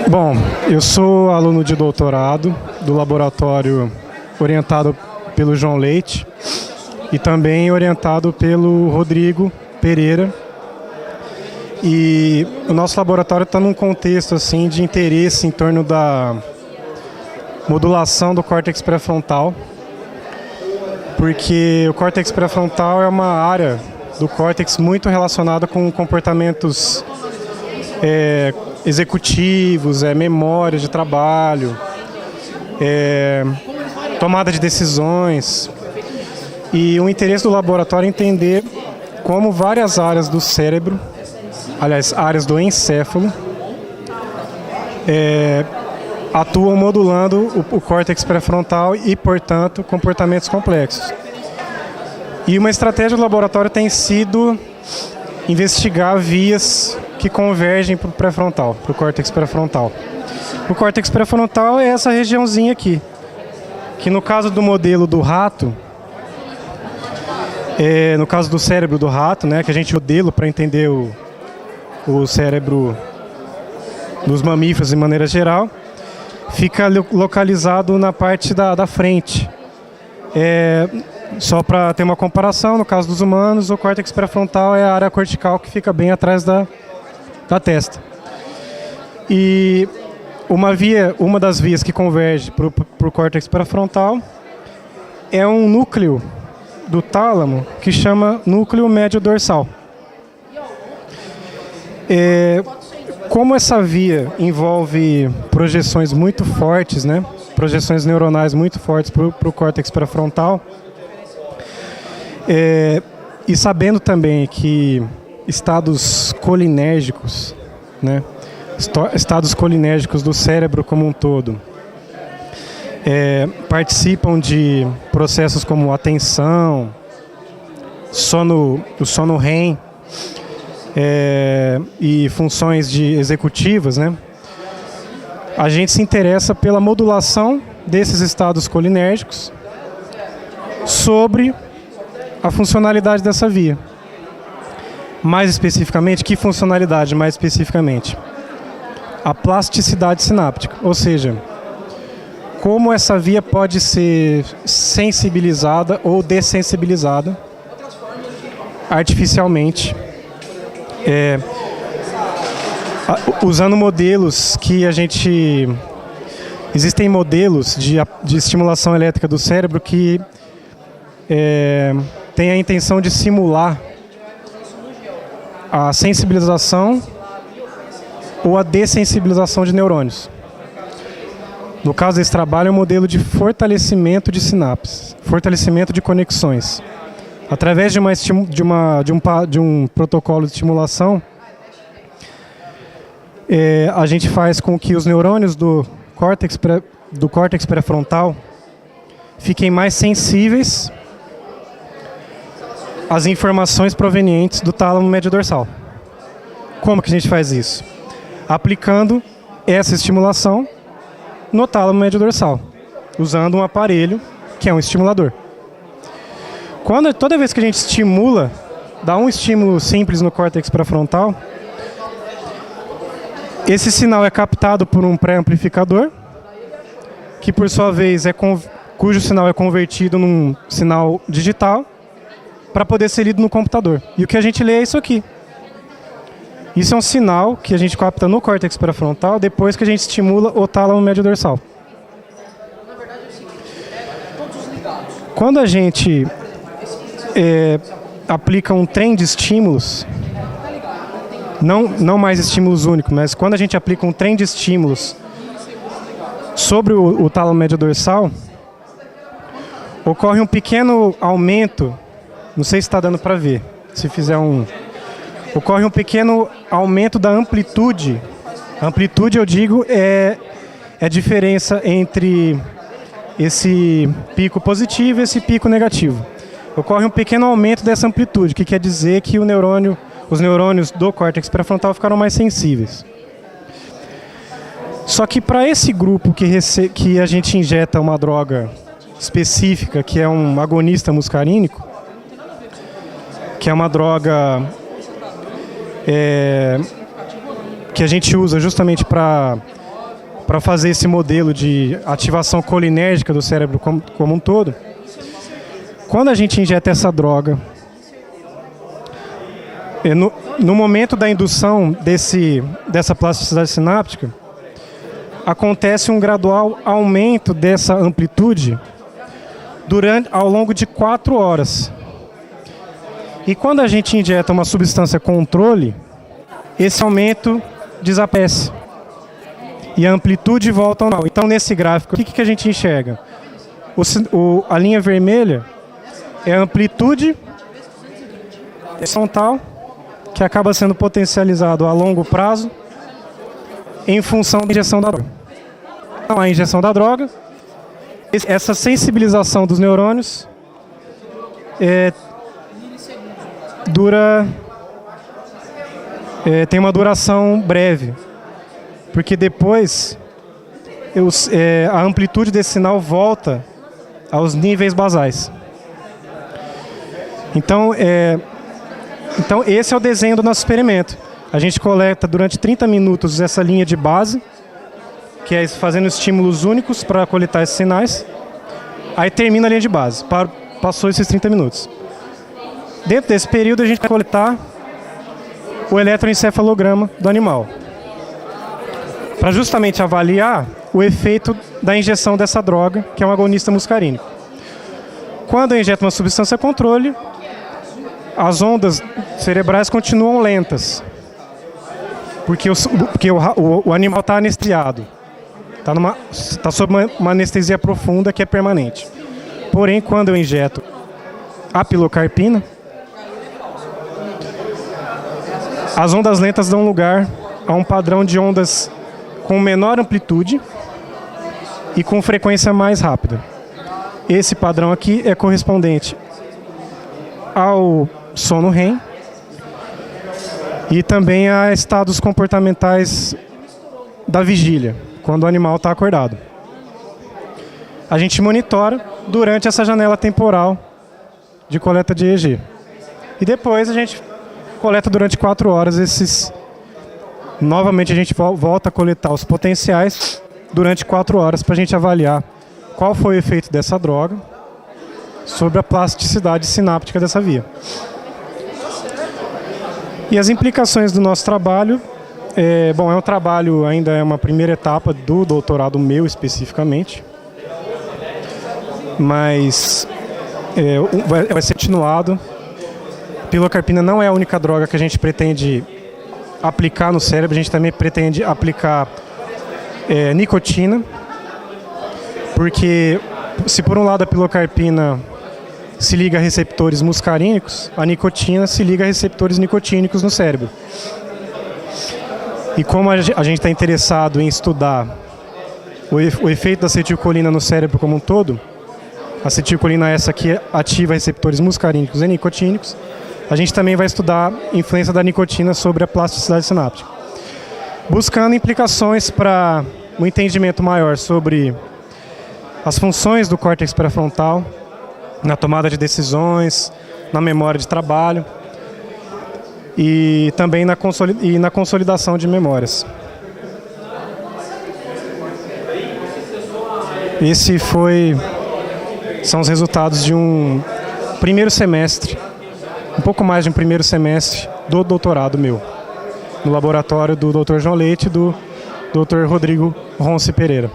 Bom, eu sou aluno de doutorado do laboratório orientado pelo João Leite e também orientado pelo Rodrigo Pereira. E o nosso laboratório está num contexto assim, de interesse em torno da modulação do córtex pré-frontal, porque o córtex pré-frontal é uma área do córtex muito relacionada com comportamentos executivos, memória de trabalho, tomada de decisões. E o interesse do laboratório é entender como várias áreas do cérebro, aliás, áreas do encéfalo, atuam modulando o córtex pré-frontal e, portanto, comportamentos complexos. E uma estratégia do laboratório tem sido investigar vias que convergem para o pré-frontal, para o córtex pré-frontal. O córtex pré-frontal é essa regiãozinha aqui, que no caso do modelo do rato, no caso do cérebro do rato, né, que a gente modela para entender o cérebro dos mamíferos de maneira geral, fica localizado na parte da frente. Só para ter uma comparação, no caso dos humanos, o córtex pré-frontal é a área cortical que fica bem atrás da testa. E uma das vias que converge para o córtex pré-frontal é um núcleo do tálamo que chama núcleo médio dorsal. Como essa via envolve projeções muito fortes, né? Projeções neuronais muito fortes para o córtex pré-frontal, e sabendo também que estados colinérgicos, né? Estados colinérgicos do cérebro como um todo, participam de processos como atenção, o sono REM, e funções executivas, né? A gente se interessa pela modulação desses estados colinérgicos sobre a funcionalidade dessa via. Mais especificamente, que funcionalidade mais especificamente? A plasticidade sináptica, ou seja, como essa via pode ser sensibilizada ou dessensibilizada artificialmente, usando modelos que existem modelos de estimulação elétrica do cérebro que têm a intenção de simular a sensibilização ou a dessensibilização de neurônios. No caso desse trabalho, é um modelo de fortalecimento de sinapses, fortalecimento de conexões. Através de um protocolo de estimulação, a gente faz com que os neurônios do córtex pré-frontal fiquem mais sensíveis às informações provenientes do tálamo médio dorsal. Como que a gente faz isso? Aplicando essa estimulação no tálamo médio dorsal, usando um aparelho que é um estimulador. Toda vez que a gente estimula, dá um estímulo simples no córtex pré-frontal, esse sinal é captado por um pré-amplificador, que por sua vez cujo sinal é convertido num sinal digital para poder ser lido no computador. E o que a gente lê é isso aqui. Isso é um sinal que a gente capta no córtex pré-frontal depois que a gente estimula o tálamo médio dorsal. Quando a gente aplica um trem de estímulos, não mais estímulos únicos, mas quando a gente aplica um trem de estímulos sobre o tálamo médio dorsal, ocorre um pequeno aumento, não sei se está dando para ver, se fizer ocorre um pequeno aumento da amplitude. A amplitude, eu digo, é a diferença entre esse pico positivo e esse pico negativo. Ocorre um pequeno aumento dessa amplitude, que quer dizer que os neurônios do córtex pré-frontal ficaram mais sensíveis. Só que para esse grupo que a gente injeta uma droga específica, que é um agonista muscarínico, que é uma droga que a gente usa justamente para fazer esse modelo de ativação colinérgica do cérebro como um todo. Quando a gente injeta essa droga, no momento da indução dessa plasticidade sináptica, acontece um gradual aumento dessa amplitude ao longo de 4 horas. E quando a gente injeta uma substância controle, esse aumento desaparece e a amplitude volta ao normal. Então, nesse gráfico, o que a gente enxerga? A linha vermelha é a amplitude horizontal, que acaba sendo potencializado a longo prazo em função da injeção da droga. Então, a injeção da droga, essa sensibilização dos neurônios tem uma duração breve, porque depois a amplitude desse sinal volta aos níveis basais. Então esse é o desenho do nosso experimento. A gente coleta durante 30 minutos essa linha de base, que é fazendo estímulos únicos para coletar esses sinais. Aí termina a linha de base. Passou esses 30 minutos. Dentro desse período a gente vai coletar o eletroencefalograma do animal, para justamente avaliar o efeito da injeção dessa droga, que é um agonista muscarínico. Quando eu injeto uma substância controle, as ondas cerebrais continuam lentas, porque o animal está anestesiado, está sob uma anestesia profunda que é permanente. Porém, quando eu injeto a pilocarpina, as ondas lentas dão lugar a um padrão de ondas com menor amplitude e com frequência mais rápida. Esse padrão aqui é correspondente ao sono REM e também a estados comportamentais da vigília, quando o animal está acordado. A gente monitora durante essa janela temporal de coleta de EEG. E depois a gente coleta durante 4 horas novamente a gente volta a coletar os potenciais durante 4 horas para a gente avaliar qual foi o efeito dessa droga sobre a plasticidade sináptica dessa via. E as implicações do nosso trabalho, é um trabalho, ainda é uma primeira etapa do doutorado meu especificamente, mas vai ser continuado. Pilocarpina não é a única droga que a gente pretende aplicar no cérebro, a gente também pretende aplicar nicotina, porque se por um lado a pilocarpina se liga a receptores muscarínicos, a nicotina se liga a receptores nicotínicos no cérebro. E como a gente está interessado em estudar o efeito da acetilcolina no cérebro como um todo, a acetilcolina é essa que ativa receptores muscarínicos e nicotínicos, a gente também vai estudar a influência da nicotina sobre a plasticidade sináptica, buscando implicações para um entendimento maior sobre as funções do córtex pré-frontal, na tomada de decisões, na memória de trabalho e também na consolidação de memórias. São os resultados de um primeiro semestre, um pouco mais de um primeiro semestre do doutorado meu, no laboratório do Dr. João Leite e do Dr. Rodrigo Ronce Pereira.